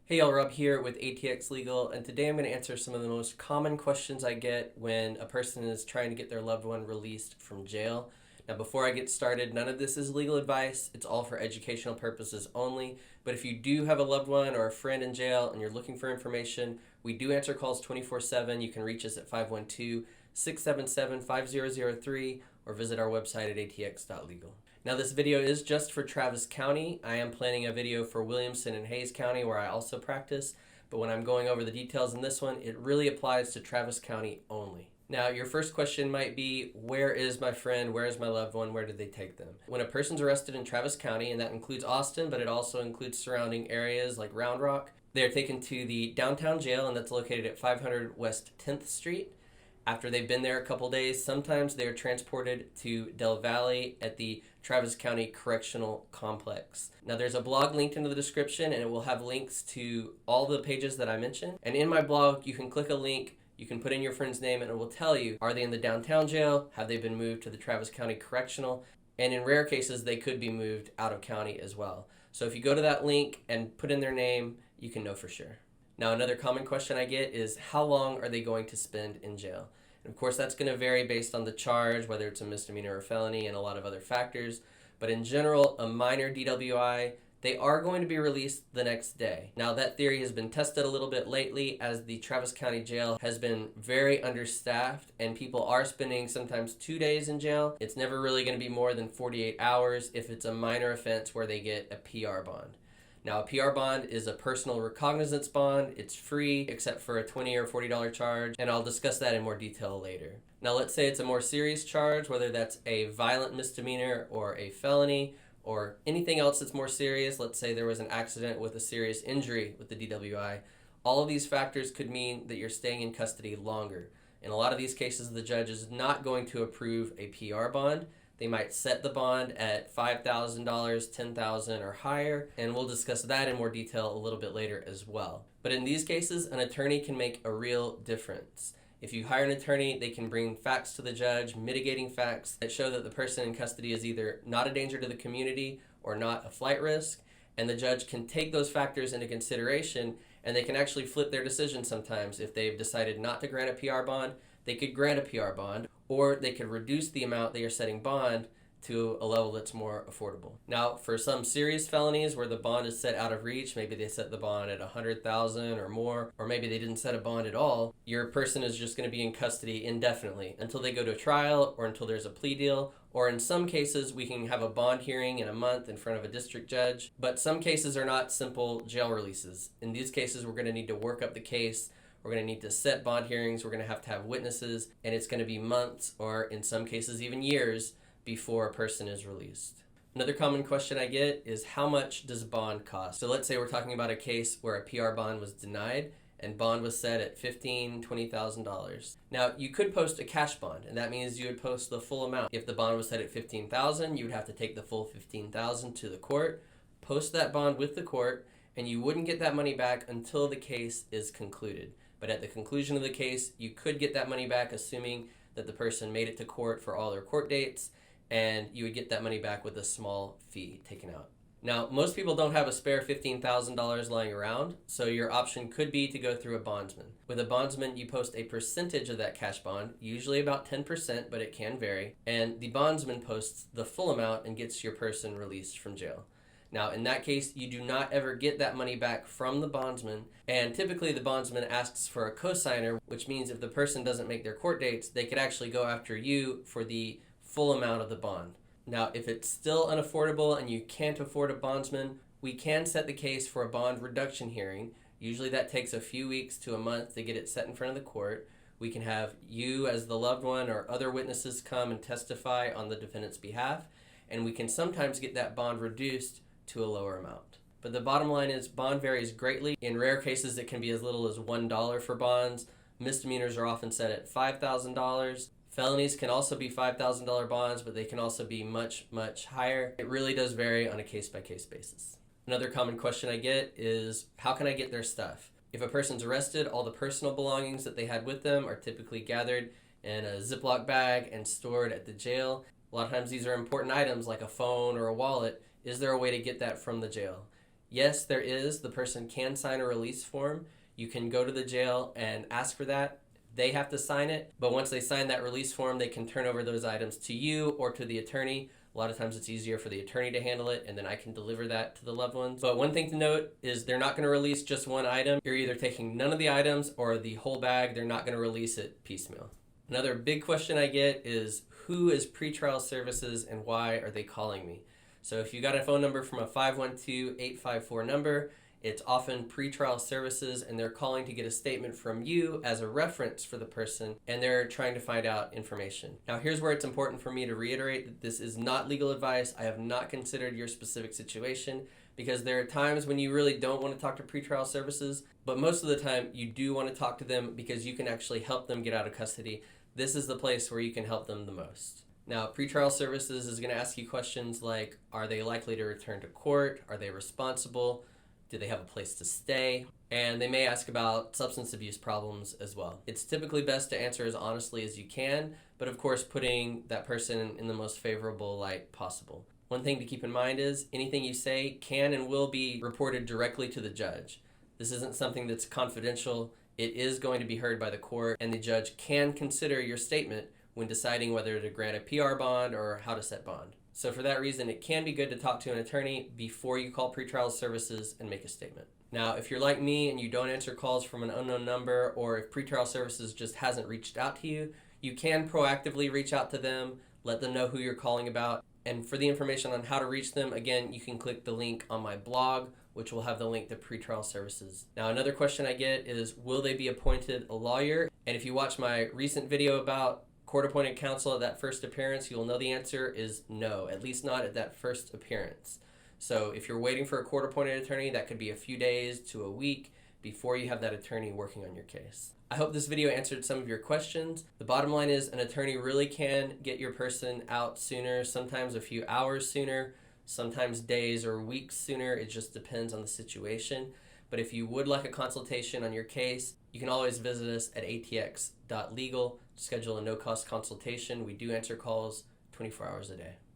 Hey y'all, Rob here with ATX Legal, and today I'm going to answer some of the most common questions I get when a person is trying to get their loved one released from jail. Now, before I get started, none of this is legal advice. It's all for educational purposes only. But if you do have a loved one or a friend in jail and you're looking for information, we do answer calls 24/7. You can reach us at 512-677-5003 or visit our website at atx.legal. Now, this video is just for Travis County. I am planning a video for Williamson and Hayes County where I also practice, but when I'm going over the details in this one, it really applies to Travis County only. Now, your first question might be, where is my friend? Where is my loved one? Where did they take them? When a person's arrested in Travis County, and that includes Austin, but it also includes surrounding areas like Round Rock, they're taken to the downtown jail, and that's located at 500 West 10th Street. After they've been there a couple days, sometimes they are transported to Del Valle at the Travis County Correctional Complex. Now, there's a blog linked in the description, and it will have links to all the pages that I mentioned. And in my blog, you can click a link, you can put in your friend's name, and it will tell you, are they in the downtown jail? Have they been moved to the Travis County Correctional? And in rare cases, they could be moved out of county as well. So if you go to that link and put in their name, you can know for sure. Now, another common question I get is, how long are they going to spend in jail? And of course, that's going to vary based on the charge, whether it's a misdemeanor or felony, and a lot of other factors. But in general, a minor DWI, they are going to be released the next day. Now, that theory has been tested a little bit lately as the Travis County Jail has been very understaffed and people are spending sometimes 2 days in jail. It's never really going to be more than 48 hours if it's a minor offense where they get a PR bond. Now, a PR bond is a personal recognizance bond. It's free except for a $20 or $40 charge, and I'll discuss that in more detail later. Now, let's say it's a more serious charge, whether that's a violent misdemeanor or a felony or anything else that's more serious. Let's say there was an accident with a serious injury with the DWI. All of these factors could mean that you're staying in custody longer. In a lot of these cases, the judge is not going to approve a PR bond. They might set the bond at $5,000, $10,000 or higher, and we'll discuss that in more detail a little bit later as well. But in these cases, an attorney can make a real difference. If you hire an attorney, they can bring facts to the judge, mitigating facts that show that the person in custody is either not a danger to the community or not a flight risk, and the judge can take those factors into consideration, and they can actually flip their decision sometimes. If they've decided not to grant a PR bond, they could grant a PR bond, or they could reduce the amount they are setting bond to a level that's more affordable. Now, for some serious felonies where the bond is set out of reach, maybe they set the bond at $100,000 or more, or maybe they didn't set a bond at all, your person is just going to be in custody indefinitely until they go to trial or until there's a plea deal, or in some cases we can have a bond hearing in a month in front of a district judge. But some cases are not simple jail releases. In these cases, we're going to need to work up the case. We're going to need to set bond hearings. We're going to have witnesses, and it's going to be months or in some cases even years before a person is released. Another common question I get is, how much does bond cost? So let's say we're talking about a case where a PR bond was denied and bond was set at $15,000, $20,000. Now, you could post a cash bond, and that means you would post the full amount. If the bond was set at $15,000, you would have to take the full $15,000 to the court, post that bond with the court, and you wouldn't get that money back until the case is concluded. But at the conclusion of the case, you could get that money back, assuming that the person made it to court for all their court dates, and you would get that money back with a small fee taken out. Now, most people don't have a spare $15,000 lying around, so your option could be to go through a bondsman. With a bondsman, you post a percentage of that cash bond, usually about 10%, but it can vary, and the bondsman posts the full amount and gets your person released from jail. Now, in that case, you do not ever get that money back from the bondsman, and typically the bondsman asks for a cosigner, which means if the person doesn't make their court dates, they could actually go after you for the full amount of the bond. Now, if it's still unaffordable and you can't afford a bondsman, we can set the case for a bond reduction hearing. Usually that takes a few weeks to a month to get it set in front of the court. We can have you as the loved one or other witnesses come and testify on the defendant's behalf, and we can sometimes get that bond reduced to a lower amount. But the bottom line is, bond varies greatly. In rare cases, it can be as little as $1 for bonds. Misdemeanors are often set at $5,000. Felonies can also be $5,000 bonds, but they can also be much, much higher. It really does vary on a case-by-case basis. Another common question I get is, how can I get their stuff? If a person's arrested, all the personal belongings that they had with them are typically gathered in a Ziploc bag and stored at the jail. A lot of times these are important items like a phone or a wallet. Is there a way to get that from the jail? Yes, there is. The person can sign a release form. You can go to the jail and ask for that. They have to sign it, but once they sign that release form, they can turn over those items to you or to the attorney. A lot of times it's easier for the attorney to handle it, and then I can deliver that to the loved ones. But one thing to note is they're not going to release just one item. You're either taking none of the items or the whole bag. They're not going to release it piecemeal. Another big question I get is, who is pretrial services and why are they calling me? So if you got a phone number from a 512-854 number, it's often pretrial services, and they're calling to get a statement from you as a reference for the person, and they're trying to find out information. Now, here's where it's important for me to reiterate that this is not legal advice. I have not considered your specific situation, because there are times when you really don't want to talk to pretrial services, but most of the time you do want to talk to them because you can actually help them get out of custody. This is the place where you can help them the most. Now, pretrial services is going to ask you questions like, are they likely to return to court? Are they responsible? Do they have a place to stay? And they may ask about substance abuse problems as well. It's typically best to answer as honestly as you can, but of course putting that person in the most favorable light possible. One thing to keep in mind is anything you say can and will be reported directly to the judge. This isn't something that's confidential. It is going to be heard by the court, and the judge can consider your statement when deciding whether to grant a PR bond or how to set bond. So for that reason, it can be good to talk to an attorney before you call pretrial services and make a statement. Now, if you're like me and you don't answer calls from an unknown number, or if pretrial services just hasn't reached out to you, you can proactively reach out to them, let them know who you're calling about. And for the information on how to reach them, again, you can click the link on my blog, which will have the link to pretrial services. Now, another question I get is, will they be appointed a lawyer? And if you watch my recent video about court-appointed counsel at that first appearance, you'll know the answer is no, at least not at that first appearance. So if you're waiting for a court-appointed attorney, that could be a few days to a week before you have that attorney working on your case. I hope this video answered some of your questions. The bottom line is an attorney really can get your person out sooner, sometimes a few hours sooner, sometimes days or weeks sooner. It just depends on the situation. But if you would like a consultation on your case, you can always visit us at atx.legal to schedule a no-cost consultation. We do answer calls 24 hours a day.